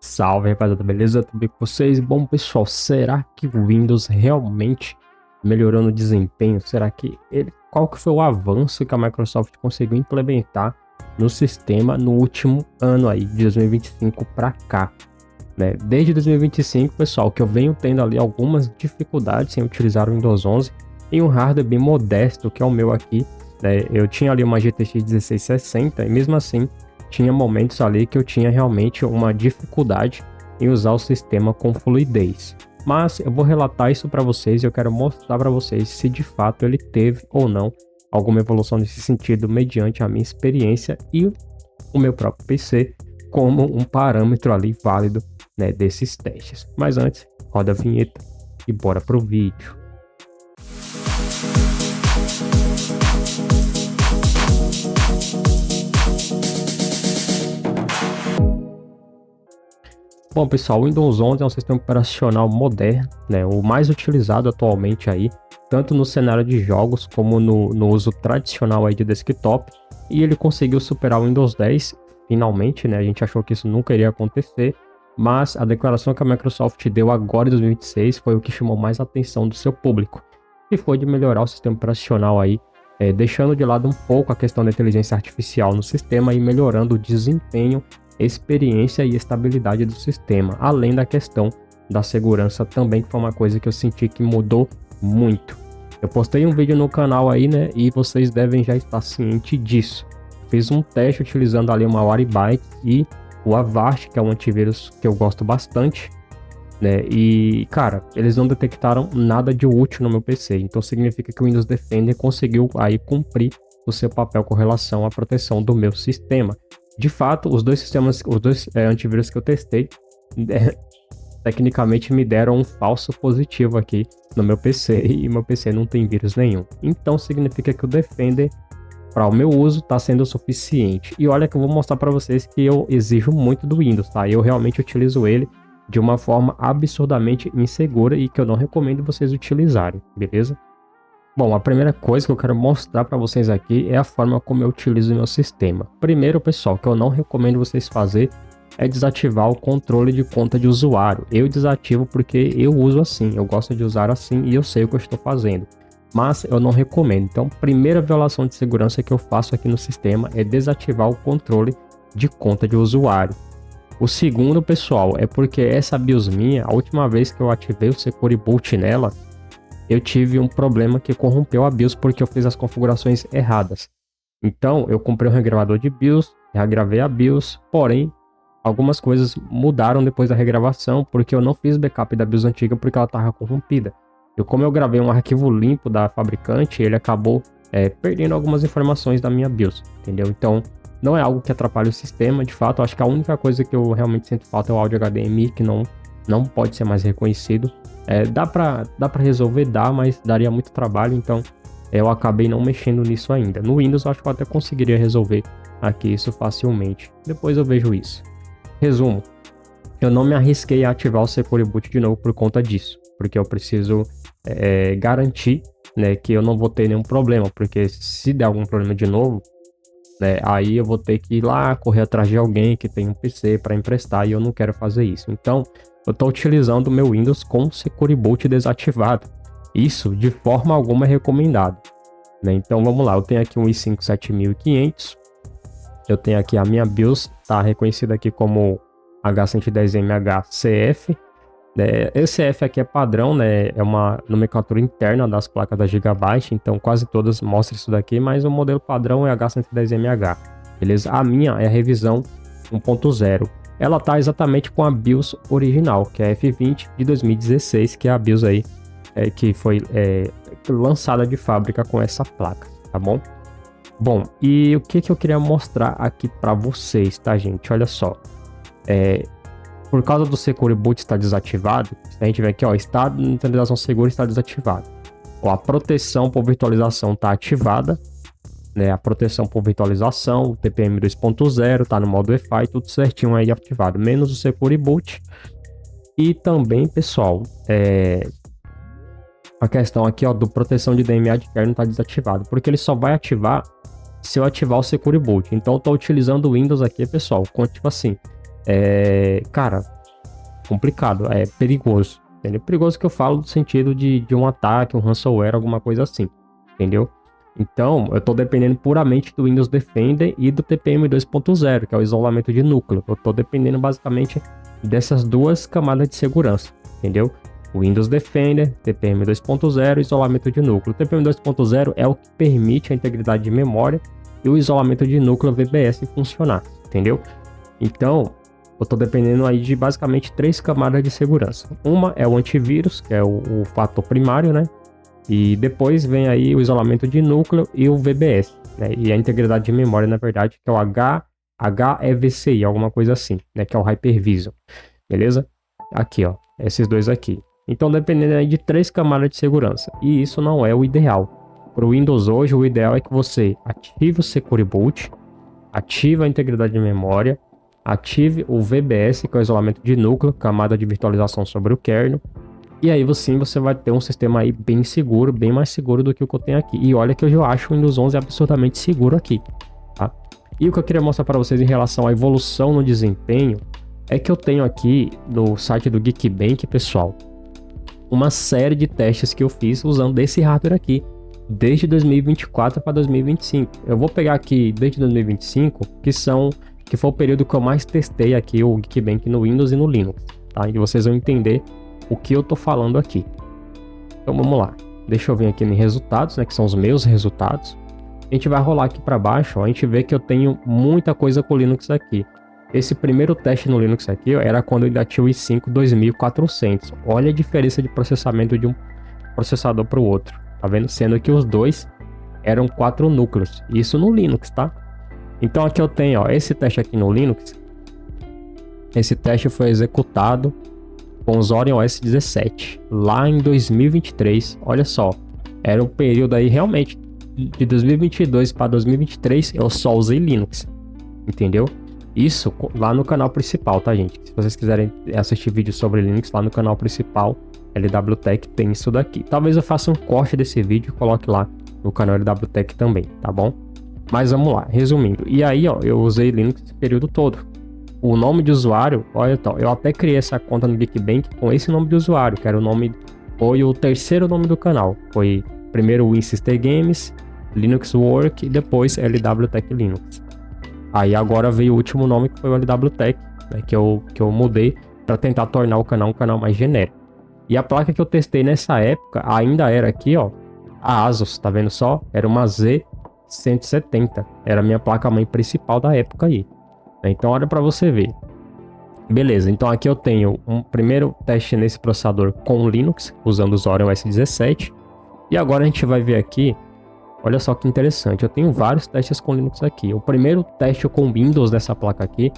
Salve, rapaziada, beleza? Tudo bem com vocês? Bom, pessoal, será que o Windows realmente melhorou no desempenho? Será que qual que foi o avanço que a Microsoft conseguiu implementar no sistema no último ano aí, de 2025 para cá, né? Desde 2025, pessoal, que eu venho tendo ali algumas dificuldades em utilizar o Windows 11 em um hardware bem modesto, que é o meu aqui, né? Eu tinha ali uma GTX 1660 e mesmo assim tinha momentos ali que eu tinha realmente uma dificuldade em usar o sistema com fluidez. Mas eu vou relatar isso para vocês e eu quero mostrar para vocês se de fato ele teve ou não alguma evolução nesse sentido mediante a minha experiência e o meu próprio PC como um parâmetro ali válido, né, desses testes. Mas antes, roda a vinheta e bora pro vídeo. Bom, pessoal, o Windows 11 é um sistema operacional moderno, né, o mais utilizado atualmente aí, tanto no cenário de jogos como no uso tradicional aí de desktop, e ele conseguiu superar o Windows 10 finalmente, né? A gente achou que isso nunca iria acontecer, mas a declaração que a Microsoft deu agora em 2026 foi o que chamou mais a atenção do seu público, que foi de melhorar o sistema operacional aí, deixando de lado um pouco a questão da inteligência artificial no sistema e melhorando o desempenho, experiência e estabilidade do sistema, além da questão da segurança também, que foi uma coisa que eu senti que mudou muito. Eu postei um vídeo no canal aí, né, e vocês devem já estar cientes disso. Fiz um teste utilizando ali uma Malwarebytes e o Avast, que é um antivírus que eu gosto bastante, né, e cara, eles não detectaram nada de útil no meu PC, então significa que o Windows Defender conseguiu aí cumprir o seu papel com relação à proteção do meu sistema. De fato, os dois antivírus que eu testei, tecnicamente me deram um falso positivo aqui no meu PC e meu PC não tem vírus nenhum. Então significa que o Defender para o meu uso está sendo o suficiente. E olha que eu vou mostrar para vocês que eu exijo muito do Windows, tá? Eu realmente utilizo ele de uma forma absurdamente insegura e que eu não recomendo vocês utilizarem, beleza? Bom, a primeira coisa que eu quero mostrar para vocês aqui é a forma como eu utilizo o meu sistema. Primeiro, pessoal, que eu não recomendo vocês fazer é desativar o controle de conta de usuário. Eu desativo porque eu uso assim, eu gosto de usar assim e eu sei o que eu estou fazendo. Mas eu não recomendo. Então, primeira violação de segurança que eu faço aqui no sistema é desativar o controle de conta de usuário. O segundo, pessoal, é porque essa BIOS minha, a última vez que eu ativei o Secure Boot nela, eu tive um problema que corrompeu a BIOS porque eu fiz as configurações erradas. Então, eu comprei um regravador de BIOS, regravei a BIOS, porém, algumas coisas mudaram depois da regravação porque eu não fiz backup da BIOS antiga porque ela estava corrompida. E como eu gravei um arquivo limpo da fabricante, ele acabou perdendo algumas informações da minha BIOS, entendeu? Então, não é algo que atrapalhe o sistema, de fato, acho que a única coisa que eu realmente sinto falta é o áudio HDMI, que não pode ser mais reconhecido. Dá pra resolver, mas daria muito trabalho, então eu acabei não mexendo nisso ainda. No Windows eu acho que eu até conseguiria resolver aqui isso facilmente. Depois eu vejo isso. Resumo, eu não me arrisquei a ativar o Secure Boot de novo por conta disso, porque eu preciso garantir, né, que eu não vou ter nenhum problema, porque se der algum problema de novo, né, aí eu vou ter que ir lá correr atrás de alguém que tem um PC para emprestar e eu não quero fazer isso. Então eu estou utilizando o meu Windows com o Secure Boot desativado. Isso de forma alguma é recomendado, né? Então vamos lá, eu tenho aqui um i5 7500. Eu tenho aqui a minha BIOS, tá reconhecida aqui como H110MH CF. Esse CF aqui é padrão, né? É uma nomenclatura interna das placas da Gigabyte, então quase todas mostram isso daqui, mas o modelo padrão é H110MH, beleza? A minha é a revisão 1.0. Ela tá exatamente com a BIOS original, que é a F20 de 2016, que é a BIOS aí que foi lançada de fábrica com essa placa, tá bom? Bom, e o que eu queria mostrar aqui para vocês, tá, gente? Olha só, por causa do Secure Boot estar desativado, a gente vê aqui, ó, estado de atualização segura está desativado. Ó, a proteção por virtualização está ativada, né? A proteção por virtualização, o TPM 2.0 tá no modo Wi-Fi, tudo certinho aí ativado, menos o Secure Boot. E também, pessoal, a questão aqui, ó, do proteção de DMA de kernel tá desativado, porque ele só vai ativar se eu ativar o Secure Boot. Então eu tô utilizando o Windows aqui, pessoal, com tipo assim, Cara, complicado, é perigoso, entendeu? Perigoso que eu falo no sentido de um ataque, um ransomware, alguma coisa assim, entendeu? Então, eu tô dependendo puramente do Windows Defender e do TPM 2.0, que é o isolamento de núcleo. Eu tô dependendo basicamente dessas duas camadas de segurança, entendeu? O Windows Defender, TPM 2.0 e isolamento de núcleo. O TPM 2.0 é o que permite a integridade de memória e o isolamento de núcleo VBS funcionar, entendeu? Então, eu tô dependendo aí de basicamente 3 camadas de segurança. Uma é o antivírus, que é o fator primário, né? E depois vem aí o isolamento de núcleo e o VBS, né? E a integridade de memória, na verdade, que é o HEVCI, alguma coisa assim, né? Que é o Hypervisor, beleza? Aqui, ó, esses dois aqui. Então, dependendo aí de 3 camadas de segurança. E isso não é o ideal. Para o Windows hoje, o ideal é que você ative o Secure Boot, ative a integridade de memória, ative o VBS, que é o isolamento de núcleo, camada de virtualização sobre o kernel. E aí sim você vai ter um sistema aí bem seguro, bem mais seguro do que o que eu tenho aqui. E olha que eu já acho o Windows 11 absurdamente seguro aqui, tá? E o que eu queria mostrar para vocês em relação à evolução no desempenho é que eu tenho aqui no site do Geekbench, pessoal, uma série de testes que eu fiz usando desse hardware aqui, desde 2024 para 2025. Eu vou pegar aqui desde 2025, que foi o período que eu mais testei aqui o Geekbench no Windows e no Linux, tá? E vocês vão entender o que eu tô falando aqui. Então vamos lá. Deixa eu vir aqui em resultados, né, que são os meus resultados. A gente vai rolar aqui para baixo, ó, a gente vê que eu tenho muita coisa com o Linux aqui. Esse primeiro teste no Linux aqui, ó, era quando eu ainda tinha o i5 2400. Olha a diferença de processamento de um processador para o outro. Tá vendo? Sendo que os dois eram 4 núcleos. Isso no Linux, tá? Então aqui eu tenho, ó, esse teste aqui no Linux. Esse teste foi executado com os Orion OS 17, lá em 2023. Olha só, era um período aí realmente de 2022 para 2023 eu só usei Linux, entendeu? Isso lá no canal principal, tá, gente? Se vocês quiserem assistir vídeos sobre Linux lá no canal principal, LWTech, tem isso daqui. Talvez eu faça um corte desse vídeo e coloque lá no canal LWTech também, tá bom? Mas vamos lá, resumindo. E aí, ó, eu usei Linux esse período todo. O nome de usuário, olha, então, eu até criei essa conta no Geekbench com esse nome de usuário, que era o nome, foi o terceiro nome do canal. Foi primeiro o Winchester Games, Linux Work e depois LWTech Linux. Aí agora veio o último nome, que foi o LWTech, né, que eu mudei para tentar tornar o canal um canal mais genérico. E a placa que eu testei nessa época ainda era aqui, ó, a Asus, tá vendo só? Era uma Z170, era a minha placa-mãe principal da época aí. Então olha para você ver. Beleza, então aqui eu tenho um primeiro teste nesse processador com Linux, usando os Orion OS 17. E agora a gente vai ver aqui, olha só que interessante, eu tenho vários testes com Linux aqui. O primeiro teste com Windows dessa placa aqui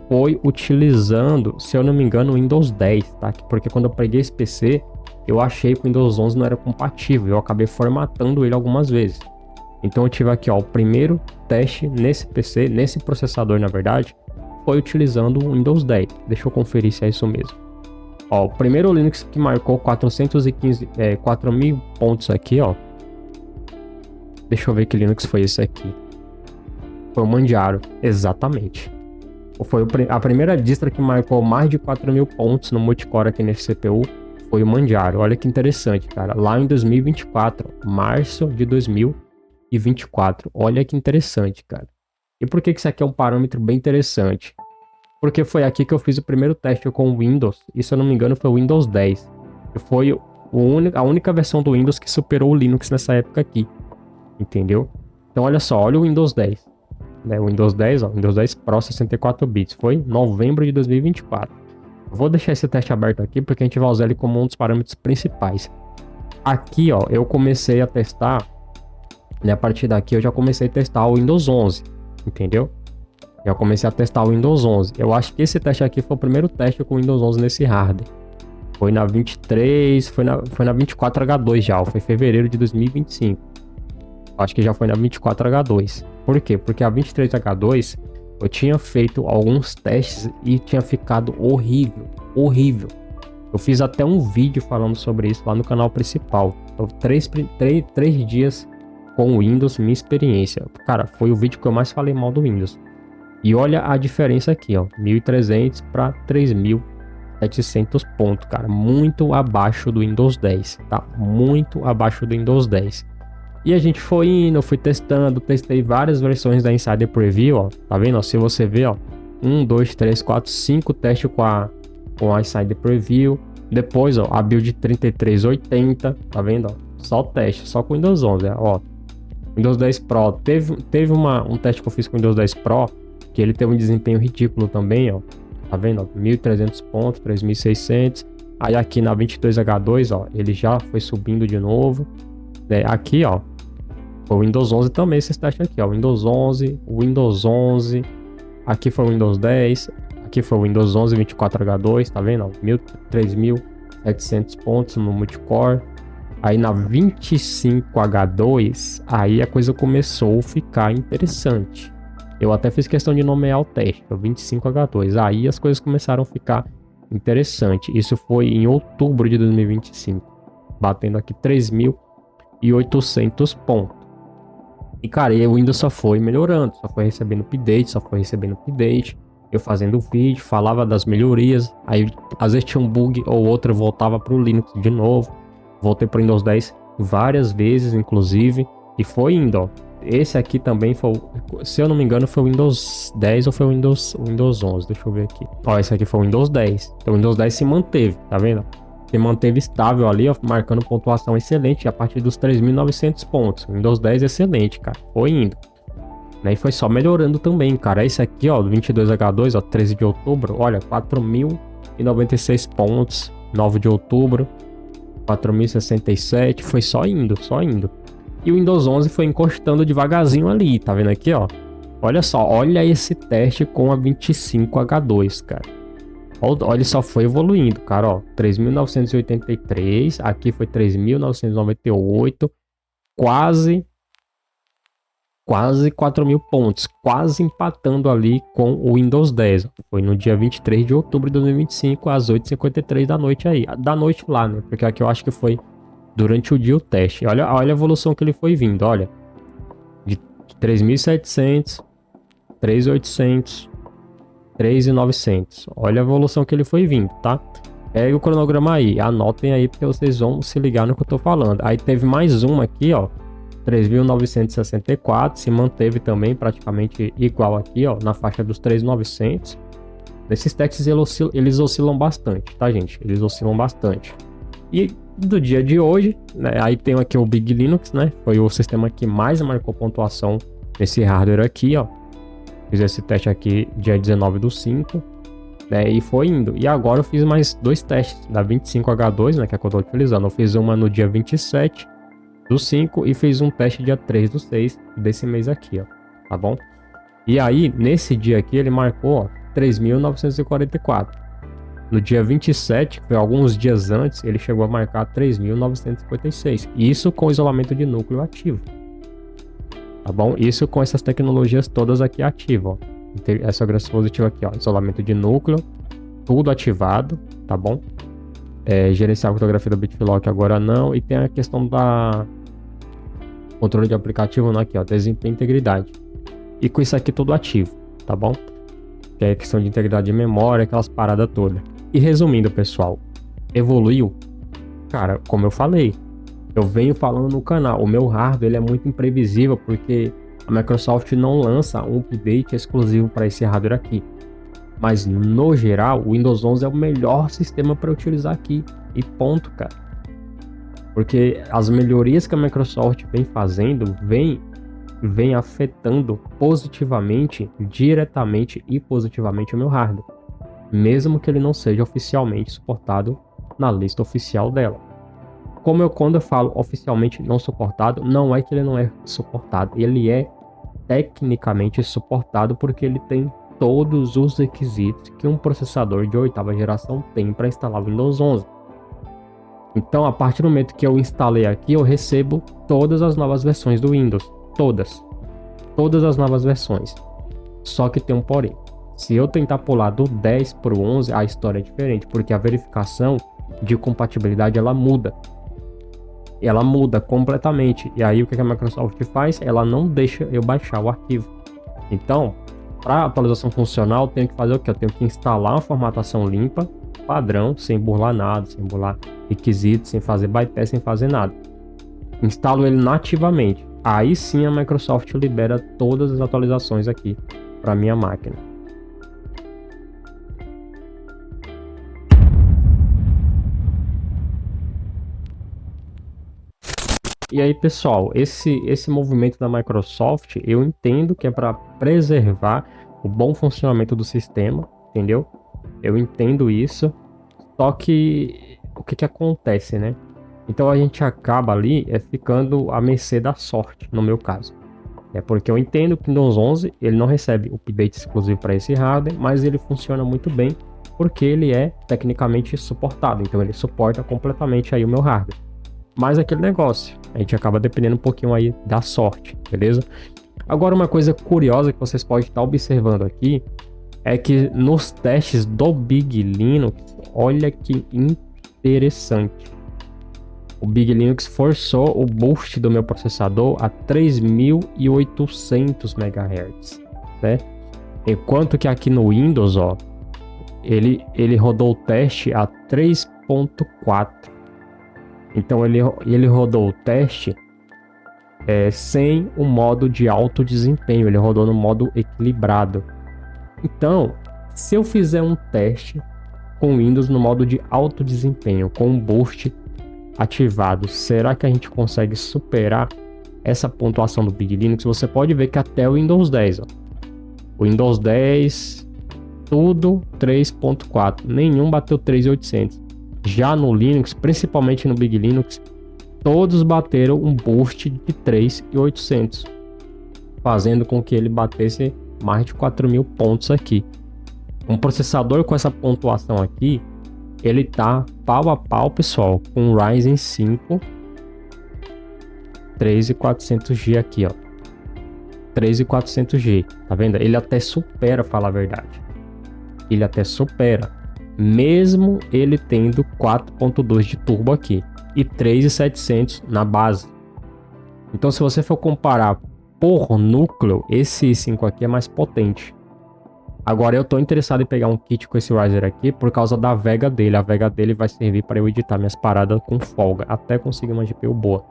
foi utilizando, se eu não me engano, o Windows 10, tá? Porque quando eu peguei esse PC, eu achei que o Windows 11 não era compatível, eu acabei formatando ele algumas vezes. Então eu tive aqui, ó, o primeiro teste nesse PC, nesse processador, na verdade, foi utilizando o Windows 10. Deixa eu conferir se é isso mesmo. Ó, o primeiro Linux que marcou 4.000 pontos aqui, ó. Deixa eu ver que Linux foi esse aqui. Foi o Manjaro, exatamente. Foi a primeira distro que marcou mais de 4.000 pontos no multicore aqui nesse CPU. Foi o Manjaro. Olha que interessante, cara. Lá em 2024, março de 2024. Olha que interessante, cara. E por que isso aqui é um parâmetro bem interessante? Porque foi aqui que eu fiz o primeiro teste com o Windows. E se eu não me engano foi o Windows 10. E foi a única versão do Windows que superou o Linux nessa época aqui. Entendeu? Então olha só, olha o Windows 10. Né? O Windows 10, ó, Windows 10 Pro 64 bits. Foi novembro de 2024. Vou deixar esse teste aberto aqui porque a gente vai usar ele como um dos parâmetros principais. Aqui, ó, eu comecei a testar. E a partir daqui eu já comecei a testar o Windows 11, entendeu? Já comecei a testar o Windows 11. Eu acho que esse teste aqui foi o primeiro teste com o Windows 11 nesse hardware. Foi na 23, foi na 24H2 já, foi fevereiro de 2025. Acho que já foi na 24H2. Por quê? Porque a 23H2 eu tinha feito alguns testes e tinha ficado horrível, horrível. Eu fiz até um vídeo falando sobre isso lá no canal principal. Então, 3 dias com o Windows, minha experiência. Cara, foi o vídeo que eu mais falei mal do Windows. E olha a diferença aqui, ó, 1.300 para 3.700 pontos, cara, muito abaixo do Windows 10, tá? Muito abaixo do Windows 10. E a gente foi indo, eu fui testando, testei várias versões da Insider Preview, ó, tá vendo? Ó, se você ver, ó, 1, 2, 3, 4, 5 testes com a Insider Preview. Depois, ó, a build 3380, tá vendo? Ó, só teste, só com o Windows 11, ó. Windows 10 Pro, teve um teste que eu fiz com o Windows 10 Pro, que ele teve um desempenho ridículo também, ó. Tá vendo? Ó, 1.300 pontos, 3.600. Aí aqui na 22H2, ó, ele já foi subindo de novo. Aqui, ó, foi o Windows 11 também, esses testes aqui, ó. Windows 11. Aqui foi o Windows 10. Aqui foi o Windows 11 24H2, tá vendo? 3.700 pontos no multicore. Aí na 25H2, aí a coisa começou a ficar interessante. Eu até fiz questão de nomear o teste, o 25H2. Aí as coisas começaram a ficar interessantes. Isso foi em outubro de 2025, batendo aqui 3.800 pontos. E cara, o Windows só foi melhorando, só foi recebendo update, eu fazendo vídeo, falava das melhorias, aí às vezes tinha um bug ou outro, eu voltava pro Linux de novo, voltei pro Windows 10 várias vezes, inclusive, e foi indo, ó. Esse aqui também foi, se eu não me engano, foi o Windows 10 ou foi o Windows 11, deixa eu ver aqui. Ó, esse aqui foi o Windows 10, então o Windows 10 se manteve, tá vendo? Se manteve estável ali, ó, marcando pontuação excelente a partir dos 3.900 pontos. Windows 10 excelente, cara, foi indo. E foi só melhorando também, cara. Esse aqui, ó, do 22H2, ó, 13 de outubro, olha, 4.096 pontos. 9 de outubro, 4.067, foi só indo. E o Windows 11 foi encostando devagarzinho ali, tá vendo aqui, ó? Olha só, olha esse teste com a 25H2, cara. Olha, ele só foi evoluindo, cara, ó. 3.983, aqui foi 3.998, quase 4.000 pontos, quase empatando ali com o Windows 10. Foi no dia 23 de outubro de 2025, às 8h53 da noite aí. Da noite lá, né? Porque aqui eu acho que foi durante o dia o teste. Olha a evolução que ele foi vindo, olha. De 3.700, 3.800, 3.900. Olha a evolução que ele foi vindo, tá? Pega o cronograma aí, anotem aí porque vocês vão se ligar no que eu tô falando. Aí teve mais uma aqui, ó. 3.964, se manteve também praticamente igual aqui, ó, na faixa dos 3.900. Nesses testes eles oscilam bastante, tá, gente? Eles oscilam bastante. E do dia de hoje, né, aí tem aqui o Big Linux, né? Foi o sistema que mais marcou pontuação nesse hardware aqui, ó. Fiz esse teste aqui dia 19/5, né, e foi indo. E agora eu fiz mais dois testes da 25H2, né, que é que eu tô utilizando. Eu fiz uma no dia 27/5 e fiz um teste dia 3/6 desse mês aqui, ó, tá bom? E aí, nesse dia aqui, ele marcou, ó, 3.944. No dia 27, que foi alguns dias antes, ele chegou a marcar 3.956. Isso com isolamento de núcleo ativo, tá bom? Isso com essas tecnologias todas aqui ativas, ó. Essa segurança positiva aqui, ó, isolamento de núcleo, tudo ativado, tá bom? Gerenciar a fotografia do BitLock agora não. E tem a questão da controle de aplicativo, né, aqui, ó, desempenho e integridade. E com isso aqui tudo ativo, tá bom? Que é a questão de integridade de memória, aquelas paradas todas. E resumindo, pessoal, evoluiu? Cara, como eu falei, eu venho falando no canal, o meu hardware ele é muito imprevisível porque a Microsoft não lança um update exclusivo para esse hardware aqui. Mas no geral, o Windows 11 é o melhor sistema para utilizar aqui. E ponto, cara. Porque as melhorias que a Microsoft vem fazendo, vem afetando positivamente, diretamente e positivamente o meu hardware. Mesmo que ele não seja oficialmente suportado na lista oficial dela. Quando eu falo oficialmente não suportado, não é que ele não é suportado. Ele é tecnicamente suportado porque ele tem todos os requisitos que um processador de 8ª geração tem para instalar o Windows 11. Então, a partir do momento que eu instalei aqui, eu recebo todas as novas versões do Windows. Todas as novas versões. Só que tem um porém. Se eu tentar pular do 10 para o 11, a história é diferente, porque a verificação de compatibilidade ela muda. Ela muda completamente. E aí o que a Microsoft faz? Ela não deixa eu baixar o arquivo. Então, Para atualização funcional, eu tenho que fazer o quê? Eu tenho que instalar uma formatação limpa, padrão, sem burlar nada, sem burlar requisitos, sem fazer bypass, sem fazer nada. Instalo ele nativamente. Aí sim a Microsoft libera todas as atualizações aqui para minha máquina. E aí, pessoal, esse movimento da Microsoft, eu entendo que é para preservar o bom funcionamento do sistema, entendeu? Eu entendo isso. Só que o que acontece, né? Então a gente acaba ali ficando à mercê da sorte, no meu caso. É porque eu entendo que o Windows 11 ele não recebe update exclusivo para esse hardware, mas ele funciona muito bem porque ele é tecnicamente suportado. Então ele suporta completamente aí o meu hardware. Mas aquele negócio, a gente acaba dependendo um pouquinho aí da sorte, beleza? Agora uma coisa curiosa que vocês podem estar observando aqui é que nos testes do Big Linux, olha que interessante. O Big Linux forçou o boost do meu processador a 3.800 MHz, né? Enquanto que aqui no Windows, ó, ele rodou o teste a 3.4. Então ele rodou o teste sem o modo de alto desempenho, ele rodou no modo equilibrado. Então, se eu fizer um teste com Windows no modo de alto desempenho, com um boost ativado, será que a gente consegue superar essa pontuação do Big Linux? Você pode ver que até o Windows 10, ó, o Windows 10, tudo 3.4, nenhum bateu 3.800. Já no Linux, principalmente no Big Linux, todos bateram um boost de 3.800, fazendo com que ele batesse mais de 4.000 pontos aqui. Um processador com essa pontuação aqui, ele tá pau a pau, pessoal, com o Ryzen 5 3400G aqui, ó. 3400G, tá vendo? Ele até supera, falar a verdade. Ele até supera, mesmo ele tendo 4.2 de turbo aqui e 3.700 na base. Então, se você for comparar por núcleo, esse i5 aqui é mais potente. Agora, eu tô interessado em pegar um kit com esse Ryzen aqui por causa da Vega dele. A Vega dele vai servir para eu editar minhas paradas com folga, até conseguir uma GPU boa.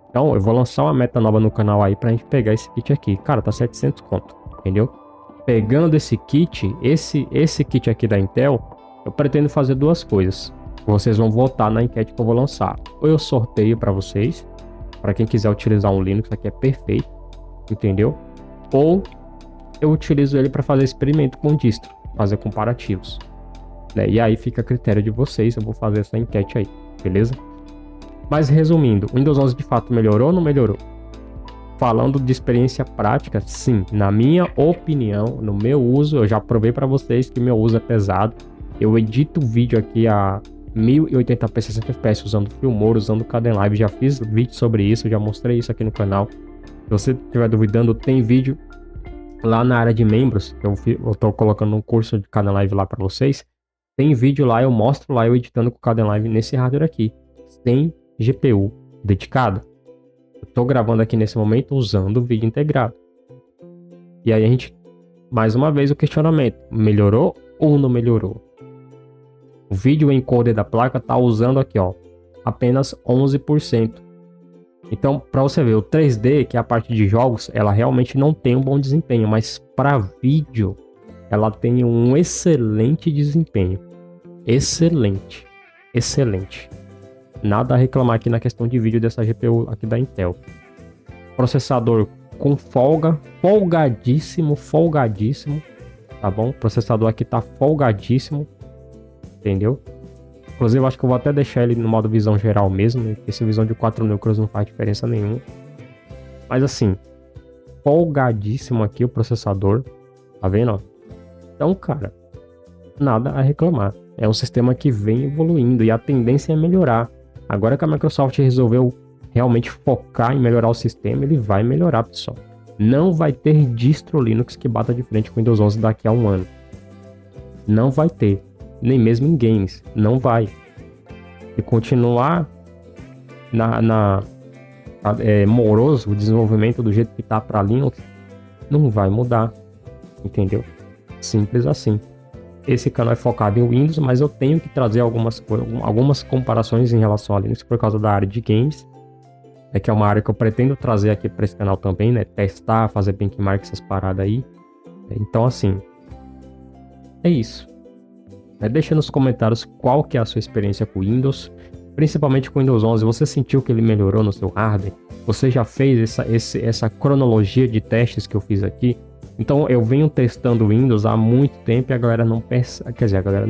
Então, eu vou lançar uma meta nova no canal aí pra gente pegar esse kit aqui. Cara, tá 700 conto, entendeu? Pegando esse kit, esse kit aqui da Intel, eu pretendo fazer duas coisas. Vocês vão votar na enquete que eu vou lançar. Ou eu sorteio para vocês, para quem quiser utilizar um Linux, aqui é perfeito, entendeu? Ou eu utilizo ele para fazer experimento com distro, fazer comparativos, né? E aí fica a critério de vocês, eu vou fazer essa enquete aí, beleza? Mas resumindo, o Windows 11 de fato melhorou ou não melhorou? Falando de experiência prática, sim, na minha opinião, no meu uso, eu já provei para vocês que meu uso é pesado. Eu edito vídeo aqui a 1080p 60 fps usando Filmora, usando Kdenlive, já fiz vídeo sobre isso, já mostrei isso aqui no canal. Se você estiver duvidando, tem vídeo lá na área de membros, eu tô colocando um curso de Kdenlive lá para vocês. Tem vídeo lá, eu mostro lá eu editando com o Kdenlive nesse hardware aqui, sem GPU dedicado. Eu tô gravando aqui nesse momento usando o vídeo integrado. E aí a gente, mais uma vez o questionamento, melhorou ou não melhorou? O vídeo encoder da placa tá usando aqui, ó, apenas 11%. Então, para você ver, o 3D, que é a parte de jogos, ela realmente não tem um bom desempenho, mas para vídeo, ela tem um excelente desempenho. Excelente. Excelente. Nada a reclamar aqui na questão de vídeo dessa GPU aqui da Intel. Processador com folga, folgadíssimo, tá bom? O processador aqui tá folgadíssimo, entendeu? Inclusive, eu acho que eu vou até deixar ele no modo visão geral mesmo, né? Esse visão de 4 núcleos não faz diferença nenhuma. Mas assim, folgadíssimo aqui o processador, tá vendo, ó? Então, cara, nada a reclamar. É um sistema que vem evoluindo e a tendência é melhorar. Agora que a Microsoft resolveu realmente focar em melhorar o sistema, ele vai melhorar, pessoal. Não vai ter distro Linux que bata de frente com o Windows 11 daqui a um ano. Não vai ter. Nem mesmo em games. Não vai. E continuar moroso o desenvolvimento do jeito que tá para Linux, não vai mudar. entendeu? Simples assim. Esse canal é focado em Windows, mas eu tenho que trazer algumas comparações em relação a Linux por causa da área de games, que é uma área que eu pretendo trazer aqui para esse canal também, né? Testar, fazer benchmark, essas paradas aí. Então, assim, é isso. Deixa nos comentários qual que é a sua experiência com o Windows, principalmente com o Windows 11. Você sentiu que ele melhorou no seu hardware? Você já fez essa cronologia de testes que eu fiz aqui? Então eu venho testando o Windows há muito tempo e a galera não pensa, quer dizer, a galera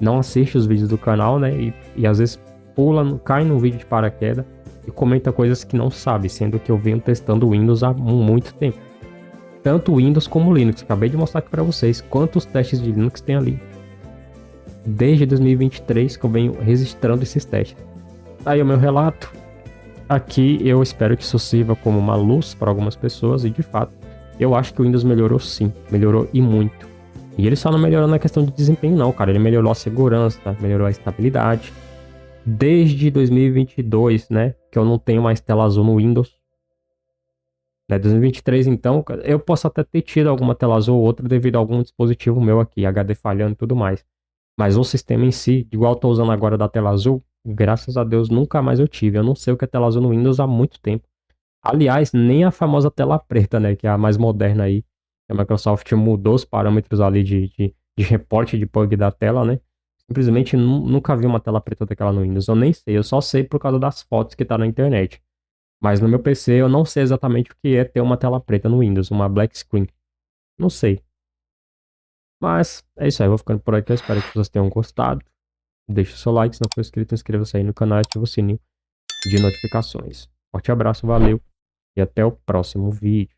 não assiste os vídeos do canal, né? E às vezes pula, cai no vídeo de paraquedas e comenta coisas que não sabe, sendo que eu venho testando o Windows há muito tempo. Tanto o Windows como o Linux. Acabei de mostrar aqui para vocês quantos testes de Linux tem ali. Desde 2023 que eu venho registrando esses testes. Aí o meu relato. Aqui eu espero que isso sirva como uma luz para algumas pessoas e de fato eu acho que o Windows melhorou sim, melhorou e muito. E ele só não melhorou na questão de desempenho não, cara, ele melhorou a segurança, melhorou a estabilidade. Desde 2022, né, que eu não tenho mais tela azul no Windows. 2023 então, eu posso até ter tido alguma tela azul ou outra devido a algum dispositivo meu aqui, HD falhando e tudo mais. Mas o sistema em si, igual eu tô usando agora da tela azul, graças a Deus nunca mais eu tive. Eu não sei o que é tela azul no Windows há muito tempo. Aliás, nem a famosa tela preta, né, que é a mais moderna aí. A Microsoft mudou os parâmetros ali de reporte de bug da tela, né? Simplesmente nunca vi uma tela preta daquela no Windows. Eu nem sei, eu só sei por causa das fotos que tá na internet. Mas no meu PC eu não sei exatamente o que é ter uma tela preta no Windows, uma black screen. Não sei. Mas é isso aí, eu vou ficando por aqui. Eu espero que vocês tenham gostado. Deixe o seu like, se não for inscrito, inscreva-se aí no canal e ative o sininho de notificações. Forte abraço, valeu e até o próximo vídeo.